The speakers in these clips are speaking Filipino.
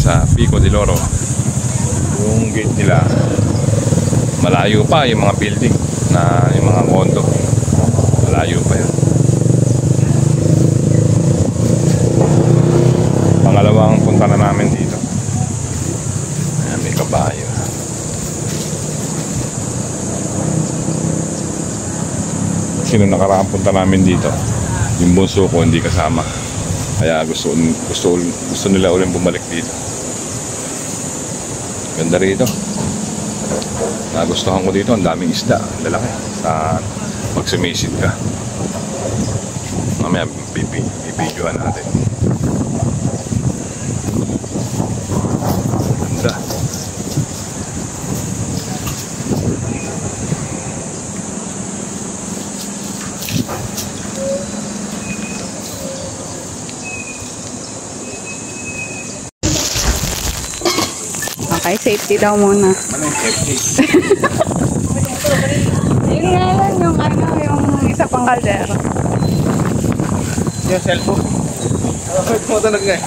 sa Pico de Oro. Yung gate nila, malayo pa yung mga building na yung mga condo. Malayo pa yan. Pangalawang punta na namin dito. Ayan, may kabayo. Sino nakaraang punta namin dito? Yung bunso ko hindi kasama. Kaya gusto nila ulit bumalik dito. Ganda rito. Nagustuhan ko dito, ang daming isda, lalaki. Sa pag sumisid ka. Mamaya bibidyohan natin. Ganda. Okay, safety daw muna. Anong safety? Yun nga lang yung yung isa pang kaldero. Yung cellphone. Wait mo talaga eh.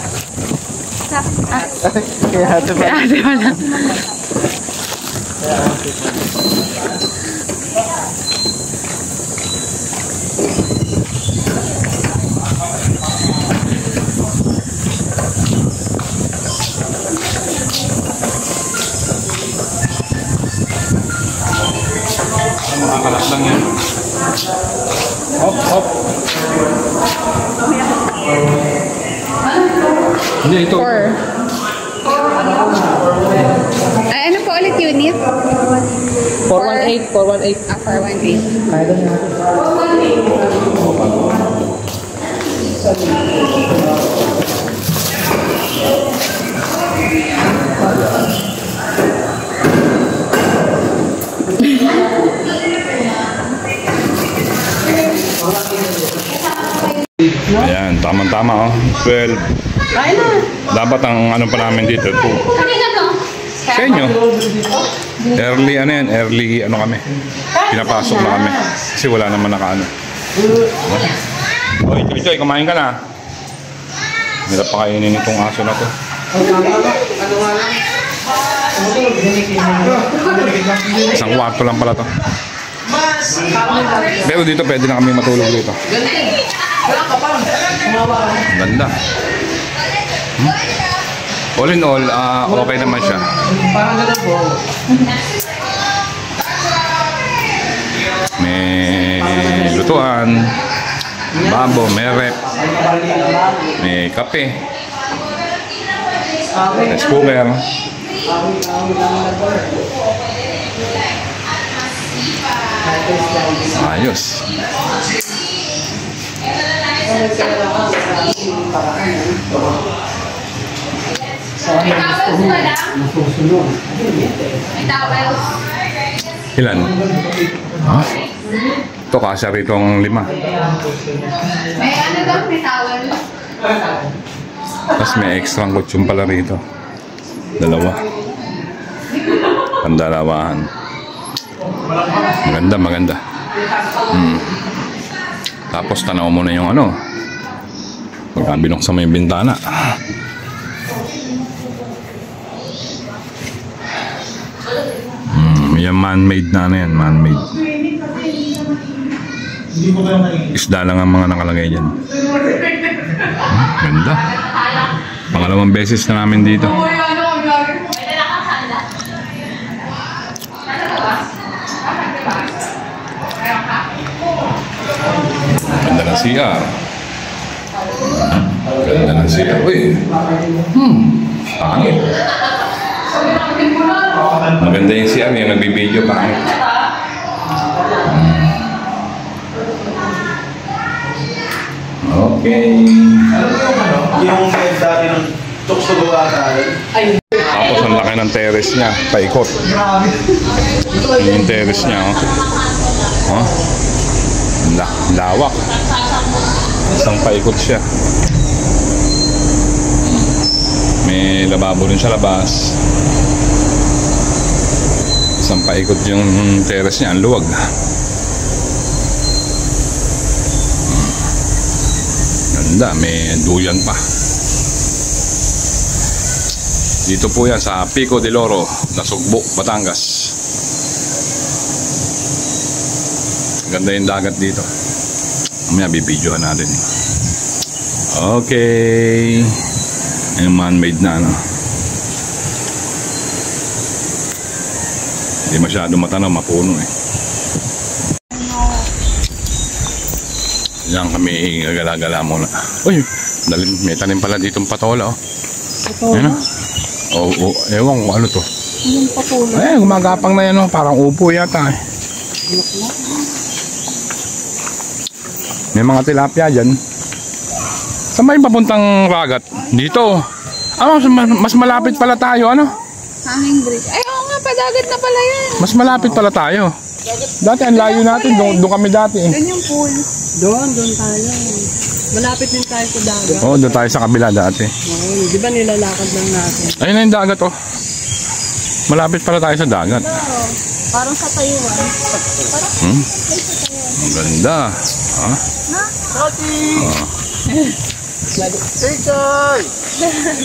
Kaya ate ba? Kaya ate ba lang? Makakalas lang yan. Hop, hop. Hindi, ito. 4. Ay, ano po ulit unit? 418, 418. 418. Kaya doon natin. Ayan, tamang-tama oh. 12. Dapat ang ano pa namin dito, 2. Sa inyo? Early ano yan, early ano kami. Pinapasok na kami. Kasi wala naman nakaano. Oy, Choy, kumain ka na. Hirap pa kainin itong aso na to. Isang kwarto lang pala to. Pero dito pwede na kami matulog dito. Ganda. All in all, okay naman siya. May lutuan, babo, may rep, may kape, rice cooker. Ayos. Ilan? Ha? Ito kasya rito ang 5. May ano daw, may towel. Tapos may extra kutsyon pala rito. 2. Pandalawahan. Maganda, maganda. Tapos tanaw mo na yung ano. Pagka binuksan mo yung bintana. Yung man-made na ano yan, man-made. Isda lang ang mga nakalagay dyan. Ganda. Pangalawang beses na namin dito. Ganda ng CR. Ganda ng CR. Uy. Pangit. Maganda yung CR. Yung nagbibideo pangit. Okay. Yung bed dati ng tukso ata. Tapos ang laki ng terrace niya. Paikot. Yung terrace niya. Oh. Lawak. Isang paikot siya. May lababo rin sa labas. Isang paikot yung terrace niya. Ang luwag. Ganda. May duyan pa. Dito po yan sa Pico del Oro, Nasugbo, Batangas. Ganda yung dagat dito. Mamaya bibidyohan natin. Okay. Yung man-made na ano. Hindi masyado matanaw, mapuno eh. Diyan kami gagala-gala muna. Uy, may tanim pala ditong patola oh. Ayan oh. Oh, ewan kung ano to. Yung patuloy. Eh, gumagapang na yan oh. Parang upo yata eh. May mga tilapia dyan. Saan ba yung papuntang ragat? Dito. Ano, mas malapit pala tayo ano? Hanging bridge. Ay, oo nga, padagat na pala yan. Mas malapit pala tayo. Dati ang layo natin, doon kami dati eh. Yan yung pool. Doon tayo. Malapit din tayo sa dagat. Oo, doon tayo sa kabila dati. Oo, di ba nilalakad lang natin? Ayun na yung dagat oh. Malapit pala tayo sa dagat. Parang sa Taiwan. Ang ganda. Ha?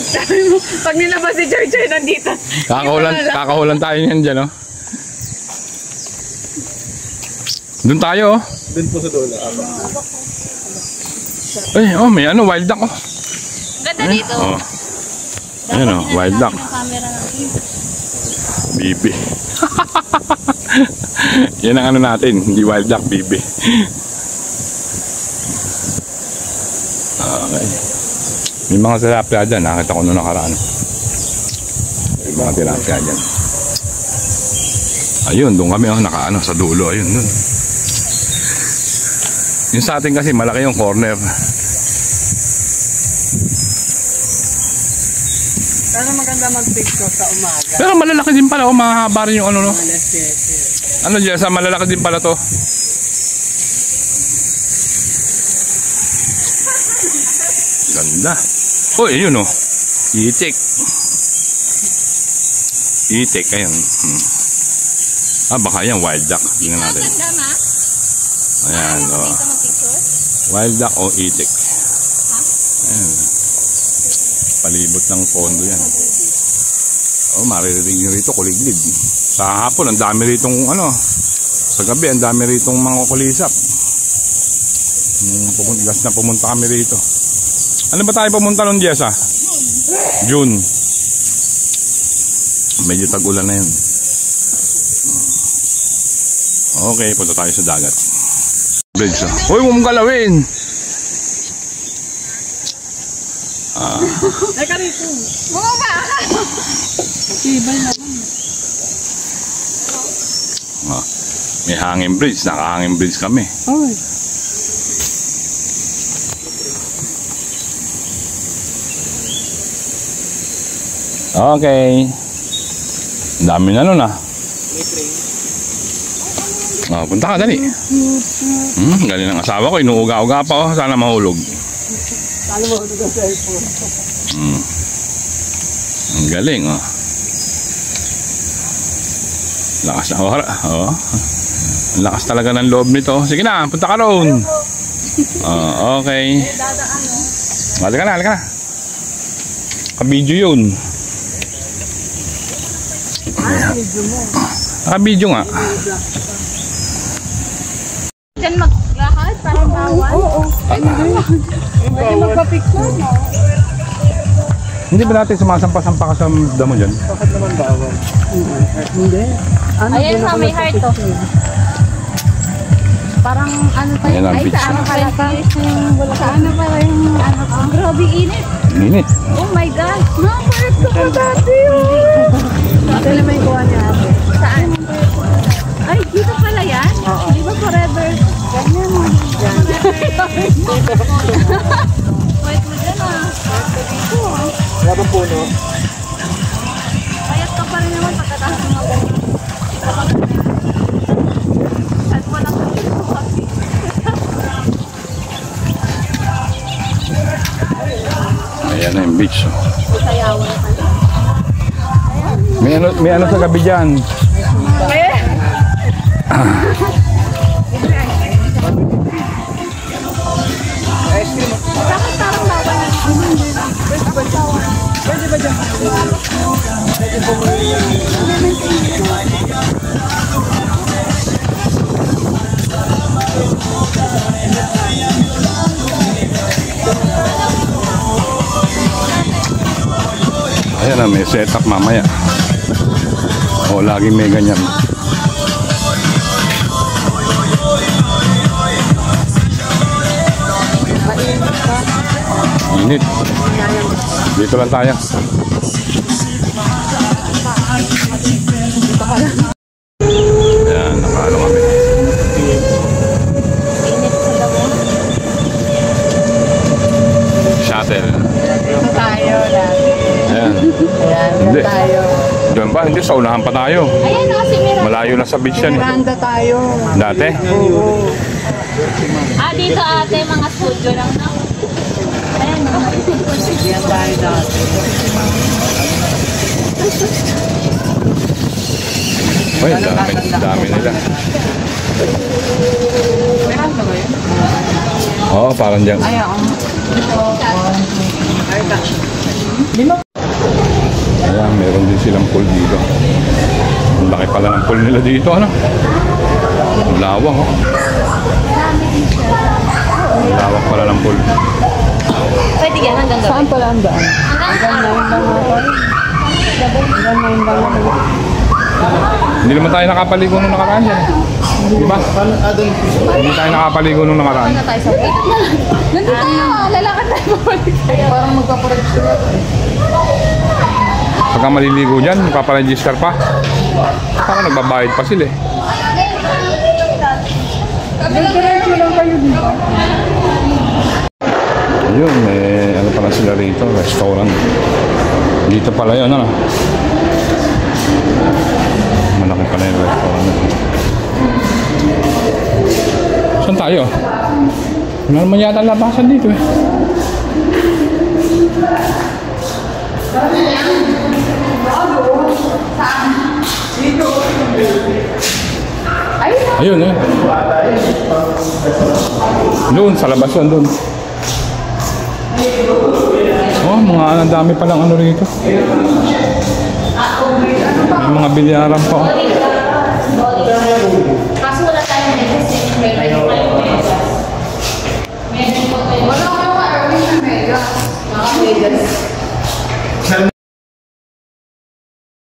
Sabi mo, pag nilabas si Joy Joy nandito. Kakahulan tayo niyan dyan oh. Doon tayo oh. Doon po sa dola. Ay, oh, may ano, wild duck oh. Ganda dito. Oh. Ayan oh, wild duck. Camera natin. Bibi. Yan ang ano natin, hindi wild duck, bibi. Okay. May mga tilapia dyan, nakita ko nung nakaraan. May mga tilapia dyan. Ayun, doon kami oh, nakaano sa dulo, ayun doon. Yung sa atin kasi malaki yung corner. Sana maganda mag-picture sa umaga. Pero malalaki din pala, oh, mahaba rin yung ano no. Alas 7. Ano dyan, sa malalaki din pala to. Ganda. Oh, yun oh. Itik. Itik, ayun. Ah, baka yan, wild duck. Tingnan natin. Ganda, Ayan, oh. Wild duck o itik. Ayan. Palibot ng pondo yan. Oh, maririnig nyo rito, kuliglid. Sa hapon, ang dami ritong, ano, sa gabi, ang dami ritong mga kulisap. Gas na pumunta kami rito. Ano ba tayo pumunta nun, Jessa? June. Medyo tag-ulan na yun. Okay, punta tayo sa dagat. Bridge, oh. Uy, huwag mong galawin! Teka rito. Bumaba ka! Tibay naman. May hanging bridge, naka-hanging bridge kami. Oy. Okay. Ang dami na nun ah. Oh, punta ka, dali. Galing ng asawa ko, inuuga-uga pa oh. Sana mahulog. Talo mo ito sa cellphone. Ang galing oh. Lakas na oras. Oh. Ang lakas talaga ng loob nito. Sige na, punta ka roon. Oh, okay. Halika na, halika na. Kabidyo yun. Kabidyo nga. Diyan maglakad, parang bawal. Oo. Pwede magpa-picture. Hindi ba natin sumasampa-sampa ka sa damo dyan? Bakit naman bawal? Hindi. Ano, Ayan sa may heart to. Parang ano pa Ayan yun? ang Ay, beach sa ano na. pala pa? Sa ano pala yung ano ko? Grabe init. Init. Oh my gosh. Napayat ko pa dati yun. Ito naman yung kuha niya ate. Saan? Ay, dito pala yan? Oo. Di ba forever? Ganyan. Wait mo dyan ah. Dito ah. Wala bang puno? Payat ka pa rin naman pagkatapos ng mga ganyan. At walang kasi. Ayan na yung beach. Oh. Sayawan ka na. May ano sa gabi dyan. Bakit parang bawal? Pwede ba dyan? Ayan na, may setup mamaya. O, laging may ganyan. Init. Dito lang tayo. Ayan, nakaano kami. Shuttle. Ito tayo dati. Ayan. Ayan, Hindi. tayo. Doon ba? Hindi, sa unahan pa tayo. Ayan o, si Miranda. Malayo na sa beach yan. Miranda tayo. Dati? Oo. Dito ate, mga studio lang na. Ayan o. Ayan tayo dati. Uy, dami nila. Miranda ba yun? Oo, parang dyan. Ayan o. Ayan, meron din silang pool dito. Ang laki pala ng pool nila dito, ano? Ang lawak, oh. Ang lawak pala ng pool. Pwede yan hanggang gabi. Saan pala ang daan? Hanggang 9 lang ako. Hanggang 9 lang ako. Hindi naman tayo nakapaligo nung nakaraan yan. Di ba? Hindi tayo nakapaligo nung nakaraan. Ano tayo sa pool? Nandito tayo. Lalakad tayo mabalik tayo. Parang magpaparegister. Pagka maliligo dyan, paparegister pa. Parang nagbabayad pa sila eh. Nagdiretso lang kayo dito. Ayun, may ano pala sila rito, restaurant. Dito pala yun, ano? Malaki pala yung restaurant. Saan tayo? Wala naman yata labasan dito eh. Ayun eh. Doon, sa labas yun, doon. Oh, ang dami palang ano rito. May mga bilyaran pa.